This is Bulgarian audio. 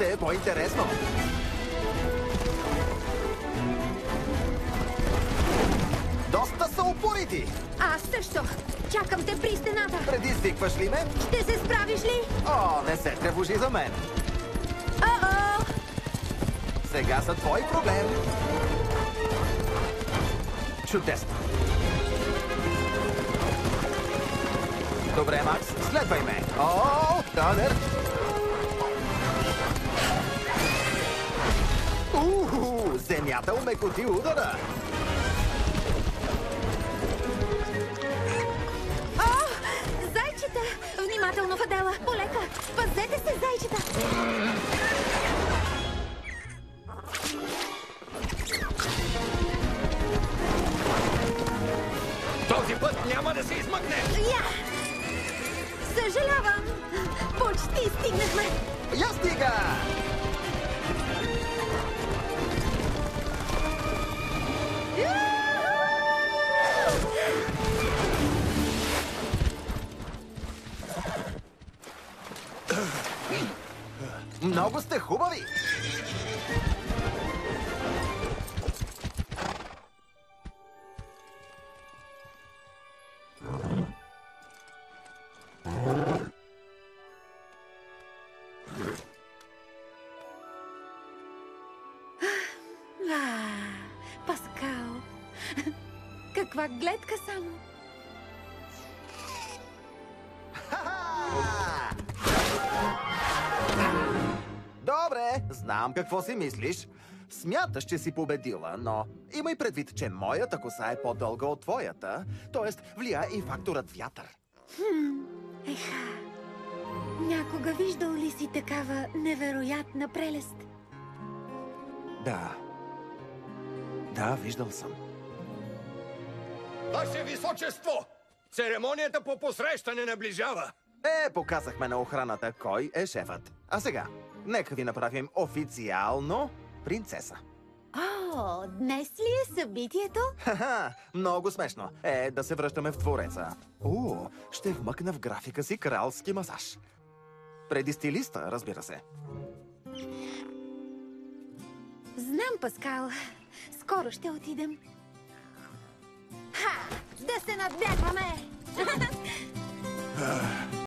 Ще е по-интересно. Доста са упорити. Аз също. Чакам те при стената. Предизвикваш ли ме? Ще се справиш ли? О, не се тревожи за мен. О-о! Сега са твой проблем. Чудесно. Добре, Макс, следвай ме. О, Танер! Земята умекоти удара. О, зайчета! Внимателно, Фадела! Полека! Пазете се, зайчета! Този път няма да се измъкне! Я! Съжалявам! Почти стигнахме! Я стига! Много сте хубави! Паскал! Каква гледка само! Добре, знам какво си мислиш. Смяташ, че си победила, но имай предвид, че моята коса е по-дълга от твоята, т.е. влияе и факторът вятър. Еха! Някога виждал ли си такава невероятна прелест? Да. Да, виждал съм. Ваше височество! Церемонията по посрещане наближава! Показахме на охраната кой е шефът. А сега, нека ви направим официално принцеса. О, днес ли е събитието? Ха-ха, много смешно. Да се връщаме в двореца. Ще вмъкна в графика си кралски масаж. Преди стилиста, разбира се. Знам, Паскал. Скоро ще отидем. Ха! Да се надбягваме!